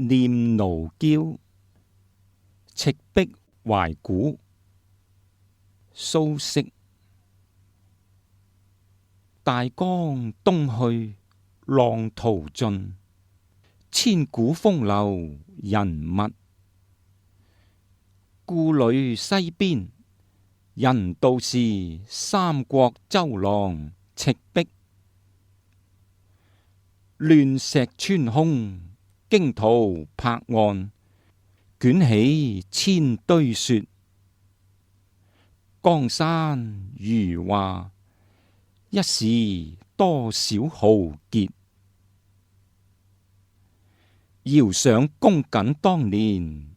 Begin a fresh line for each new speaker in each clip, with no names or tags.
念奴嬌·赤壁懷古，蘇軾。大江東去，浪淘盡，千古風流人物。故壘西邊，人道是三國周郎赤壁。亂石穿空，驚濤拍岸，捲起千堆雪。江山如畫，一時多少豪傑。遙想公瑾當年，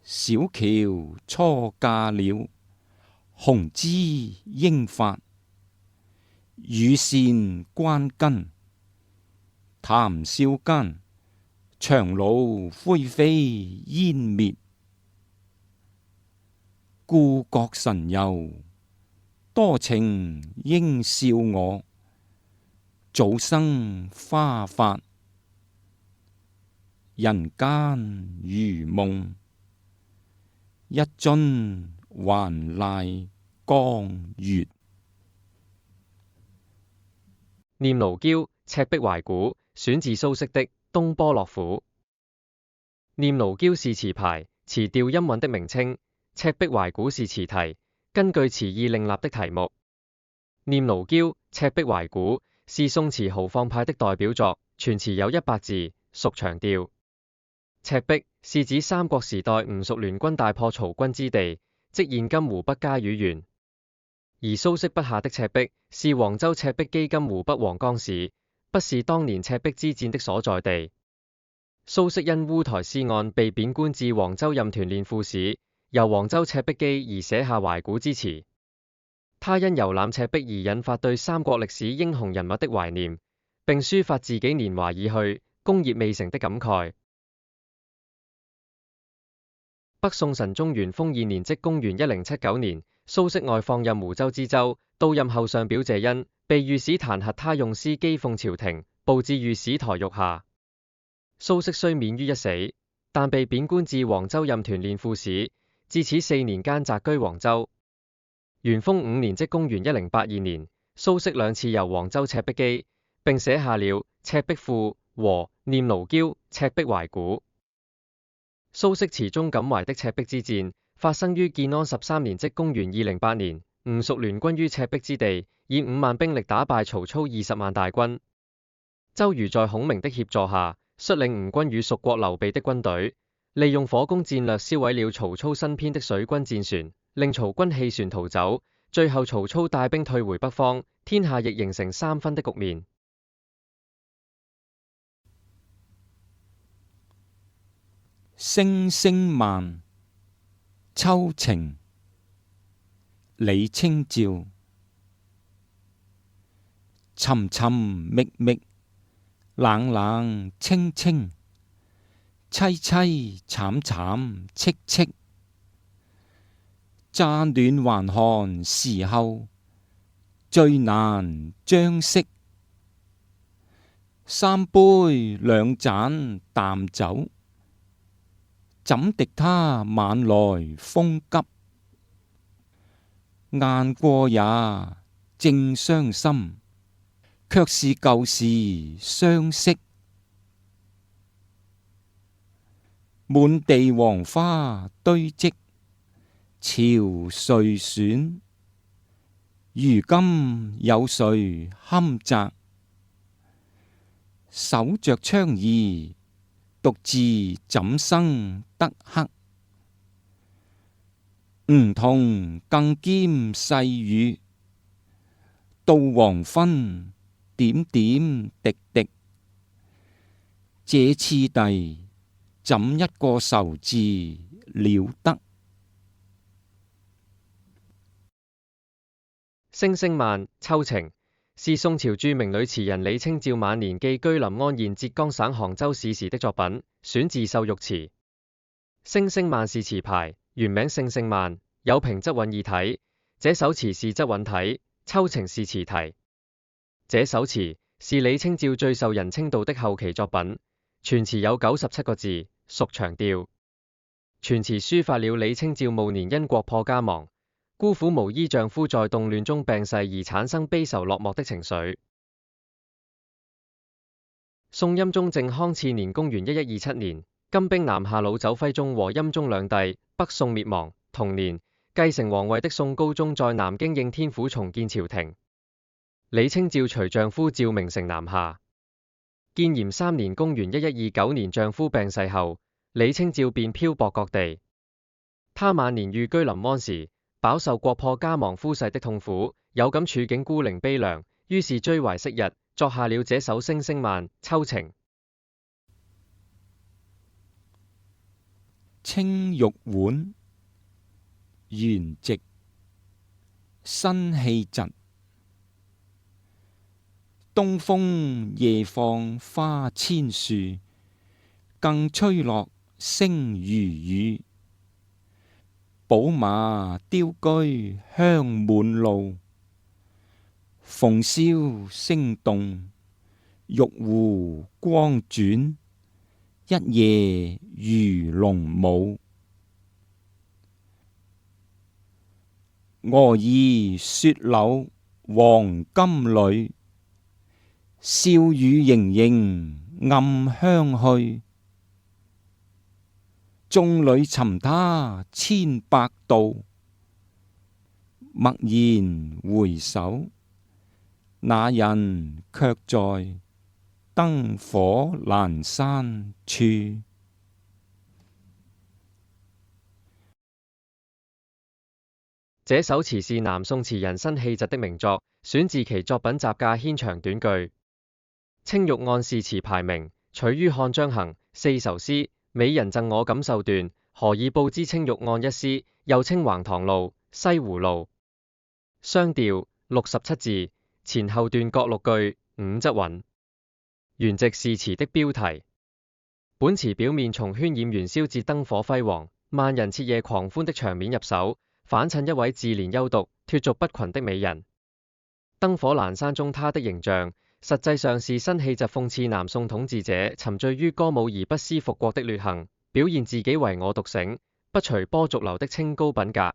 小喬初嫁了，雄姿英發，羽扇綸巾。談笑間，檣櫓灰飛煙滅。故國神遊，多情應笑我，早生華髮。人間如夢，一樽還賴江月。
念奴嬌·赤壁懷古，選自蘇軾的《東坡樂府》。念奴嬌是詞牌，詞調音韻的名稱；赤壁懷古是詞題，根據詞意另立的題目。念奴嬌·赤壁懷古是宋詞豪放派的代表作，全詞有100字，屬長調。赤壁是指三國時代吳蜀聯軍大破曹軍之地，即現今湖北嘉魚縣。而蘇軾筆下的赤壁是黃州赤壁基今湖北黃岡市，不是當年赤壁之戰的所在地。蘇軾因烏台詩案被貶官至黃州任團練副使，由黃州赤壁記而寫下懷古之詞。他因遊覽赤壁而引發對三國歷史英雄人物的懷念，並抒發自己年華已去，功業未成的感慨。北宋神宗元豐2年即公元1079年，蘇軾外放任湖州知州，到任後上表謝恩，被御史彈劾他用詩譏諷朝廷，步至御史台獄下。蘇軾雖免於一死，但被貶官至黃州任團練副使，自此4年間謫居黃州。元豐5年即公元1082年，蘇軾2次遊黃州赤壁基，並寫下了《赤壁賦》和《念奴嬌·赤壁懷古》。蘇軾詞中感懷的赤壁之戰，發生於建安13年即公元208年，吳蜀聯軍於赤壁之地，以5萬兵力打敗曹操20萬大軍。周瑜在孔明的協助下，率領吳軍與蜀國劉備的軍隊，利用火攻戰略燒毀了曹操新編的水軍戰船，令曹軍棄船逃走。最後曹操帶兵退回北方，天下亦形成3分的局面。
聲聲慢，秋晴，李清照。尋尋覓覓，冷冷清清，淒淒慘慘戚戚。乍暖還寒時候，最難將息。3杯2盞淡酒，怎敵他晚來風急。雁過也，正傷心，卻是舊時相識。滿地黃花堆積，巢誰選？如今有誰堪摘？守着窗兒，獨自怎生得黑？梧桐更兼細雨，到黃昏點點滴滴。這次第，怎一個愁字了得？
聲聲慢，秋晴是宋朝著名女詞人李清照晚年寄居臨安縣浙江省杭州市時的作品，選自《秀玉詞》。聲聲慢是詞牌，原名聲聲慢，有平仄韻意體。這首詞是仄韻體，秋晴是詞題。這首詞是李清照最受人稱道的後期作品，全詞有97個字，屬長調。全詞抒發了李清照暮年因國破家亡，孤苦無依丈夫在動亂中病逝而產生悲愁落寞的情緒。宋欽宗靖康次年公元1127年，金兵南下，擄走徽宗和欽宗兩帝，北宋滅亡。同年，繼承皇位的宋高宗在南京應天府重建朝廷。李清照隨丈夫趙明誠南下。建炎3年公元1129年，丈夫病逝後，李清照便漂泊各地。她晚年寓居臨安時，飽受國破家亡夫婿的痛苦，有感處境孤零悲涼，於是追懷昔日，作下了這首《聲聲慢·秋情》。
青玉碗，元夕，辛棄疾。東風夜放花千樹，更吹落星如雨。寶馬雕車香滿路，鳳簫聲動，玉壺光轉，一夜魚龍舞。蛾兒雪柳黃金縷，笑語盈盈暗香去。眾裏尋他千百度，驀然回首，那人卻在燈火闌珊處。
這首詞是南宋詞人辛棄疾的名作，選自其作品集架牽長短句。青玉案是詞排名，取於漢章行四愁詩。美人贈我錦繡段，何以報之青玉案一詩，又稱橫塘路、西湖路。雙調67字，前後段各6句，5則韻。元夕是詞的標題。本詞表面從渲染元宵節燈火輝煌、萬人徹夜狂歡的場面入手，反襯一位自憐幽獨、脫俗不群的美人。燈火闌珊中她的形象，實際上是辛棄疾諷刺南宋統治者沉醉於歌舞而不思復國的劣行，表現自己唯我獨醒、不隨波逐流的清高品格。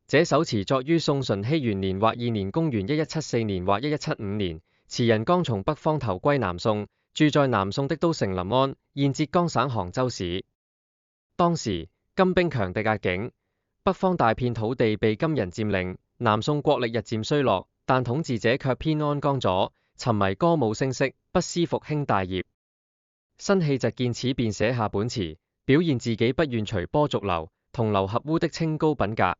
這首詞作於宋淳熙元年或2年公元1174年或1175年，詞人剛從北方投歸南宋，住在南宋的都城臨安，現浙江省杭州市。當時金兵強敵壓境，北方大片土地被金人佔領，南宋國力日漸衰落，但統治者卻偏安江左，沉迷歌舞聲色，不思復興大業。辛棄疾見此便寫下本詞，表現自己不願隨波逐流、同流合污的清高品格。